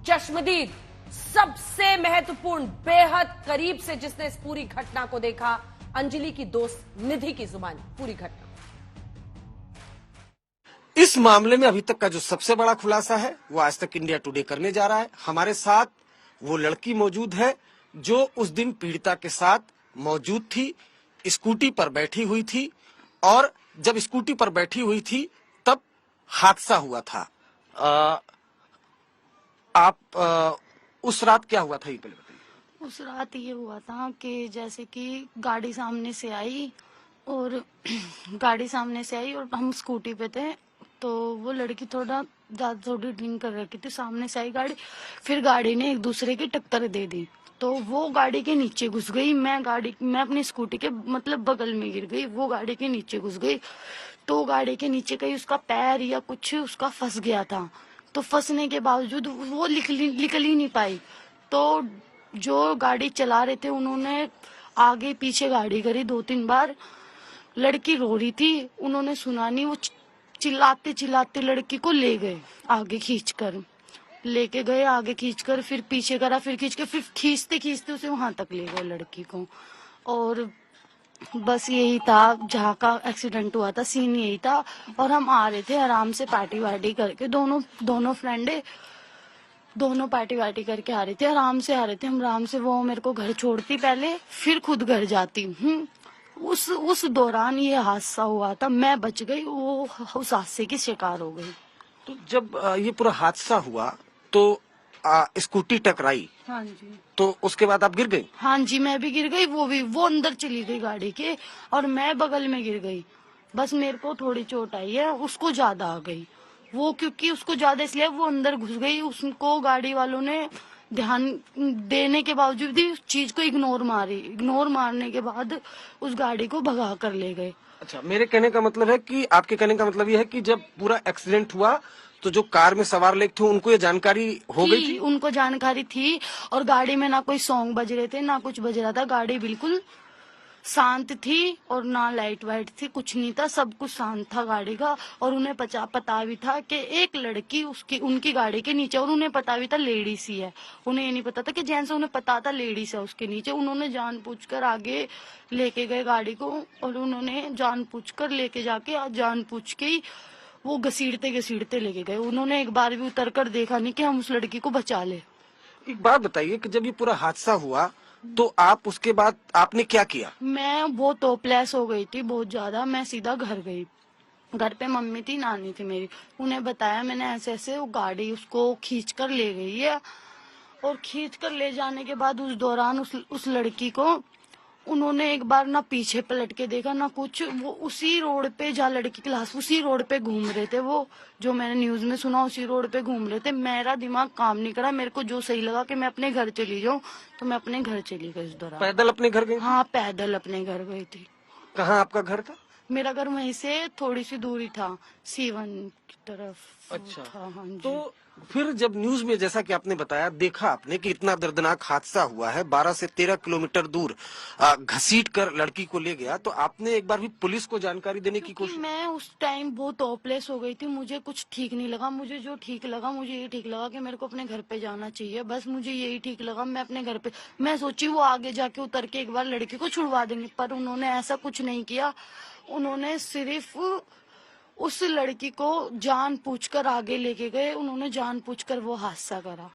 चश्मदीद सबसे महत्वपूर्ण, बेहद करीब से जिसने इस पूरी घटना को देखा, अंजलि की दोस्त निधि की जुबानी पूरी घटना। इस मामले में अभी तक का जो सबसे बड़ा खुलासा है वो आज तक इंडिया टुडे करने जा रहा है। हमारे साथ वो लड़की मौजूद है जो उस दिन पीड़िता के साथ मौजूद थी, स्कूटी पर बैठी हुई थी, और जब स्कूटी पर बैठी हुई थी तब हादसा हुआ था। उस रात क्या हुआ था ये पहले बताइए। उस रात ये हुआ था कि जैसे कि गाड़ी सामने से आई और गाड़ी सामने से आई और हम स्कूटी पे थे, तो वो लड़की थोड़ी ड्रिंक कर रखी थी। सामने से आई गाड़ी, फिर गाड़ी ने एक दूसरे की टक्कर दे दी, तो वो गाड़ी के नीचे घुस गई। मैं अपनी स्कूटी के मतलब बगल में गिर गई, वो गाड़ी के नीचे घुस गई। तो गाड़ी के नीचे कहीं उसका पैर या कुछ उसका फंस गया था, तो फंसने के बावजूद वो निकल ही नहीं पाई। तो जो गाड़ी चला रहे थे उन्होंने आगे पीछे गाड़ी करी 2-3 बार। लड़की रो रही थी, उन्होंने सुना नहीं, वो चिल्लाते चिल्लाते लड़की को ले गए, आगे लेके गए, आगे खींचकर फिर पीछे करा, फिर फिर खींचते खींचते उसे वहां तक ले गए लड़की को। और बस यही था, जहाँ का एक्सीडेंट हुआ था सीन यही था। और हम आ रहे थे आराम से पार्टी वार्टी करके, दोनों फ्रेंडे दोनों पार्टी वार्टी करके आ रहे थे, आराम से आ रहे थे हम, आराम से। वो मेरे को घर छोड़ती पहले, फिर खुद घर जाती। उस दौरान ये हादसा हुआ था, मैं बच गई, वो उस हादसे की शिकार हो गई। तो जब ये पूरा हादसा हुआ तो स्कूटी टकराई। हाँ जी। तो उसके बाद आप गिर गई। हाँ जी, मैं भी गिर गई, वो अंदर चली गई गाड़ी के, और मैं बगल में गिर गई। बस मेरे को थोड़ी चोट आई है, उसको ज्यादा आ गई। वो क्योंकि उसको ज्यादा इसलिए वो अंदर घुस गई, उसको गाड़ी वालों ने ध्यान देने के बावजूद भी उस चीज को इग्नोर मारने के बाद उस गाड़ी को भगा कर ले गए। अच्छा, मेरे कहने का मतलब है कि आपके कहने का मतलब ये है कि जब पूरा एक्सीडेंट हुआ तो जो कार में सवार लोग थे उनको ये जानकारी हो गई थी? उनको जानकारी थी, और गाड़ी में ना कोई सॉन्ग बज रहे थे ना कुछ बज रहा था, गाड़ी बिल्कुल शांत थी, और ना लाइट वाइट थी, कुछ नहीं था, सब कुछ शांत था गाड़ी का। और उन्हें पता भी था कि एक लड़की उनकी गाड़ी के नीचे, और उन्हें पता भी था लेडीज ही है। उन्हें ये नहीं पता था कि जेंट्स, उन्हें पता था लेडीज है उसके नीचे। उन्होंने जानबूझकर आगे लेके गए गाड़ी को, और उन्होंने जानबूझकर लेके जाके जानबूझ के ही वो घसीटते लेके गए। उन्होंने एक बार भी उतर कर देखा नहीं कि हम उस लड़की को बचा ले। एक बात बताइए कि जब ये पूरा हादसा हुआ तो आप उसके बाद आपने क्या किया? मैं बहुत टॉपलेस हो गई थी, बहुत ज्यादा। मैं सीधा घर गई। घर पे मम्मी थी, नानी थी मेरी, उन्हें बताया मैंने ऐसे ऐसे, वो गाड़ी उसको खींच कर ले गई है। और खींच कर ले जाने के बाद उस दौरान उस लड़की को उन्होंने एक बार ना पीछे पलट के देखा ना कुछ। वो उसी रोड पे, जहाँ लड़की की लाश, उसी रोड पे घूम रहे थे वो, जो मैंने न्यूज में सुना, उसी रोड पे घूम रहे थे। मेरा दिमाग काम नहीं करा, मेरे को जो सही लगा कि मैं अपने घर चली जाऊं, तो मैं अपने घर चली गई इस दौरान। पैदल अपने घर गई? हाँ, पैदल अपने घर गई थी। कहाँ आपका घर था? मेरा घर वहीं से थोड़ी सी दूरी था, सीवन की तरफ। अच्छा था, हाँ जी। तो फिर जब न्यूज में जैसा कि आपने बताया, देखा आपने कि इतना दर्दनाक हादसा हुआ है, 12 से 13 किलोमीटर दूर घसीट कर लड़की को ले गया, तो आपने एक बार भी पुलिस को जानकारी देने की कोशिश? मैं उस टाइम बहुत होपलेस हो गई थी, मुझे कुछ ठीक नहीं लगा। मुझे जो ठीक लगा, मुझे ये ठीक लगा कि मेरे को अपने घर पे जाना चाहिए, बस मुझे यही ठीक लगा। मैं अपने घर पे, मैं सोची वो आगे जाके उतर के एक बार लड़की को छुड़वा देंगे, पर उन्होंने ऐसा कुछ नहीं किया। उन्होंने सिर्फ उस लड़की को जानबूझकर आगे लेके गए, उन्होंने जानबूझकर वो हादसा करा।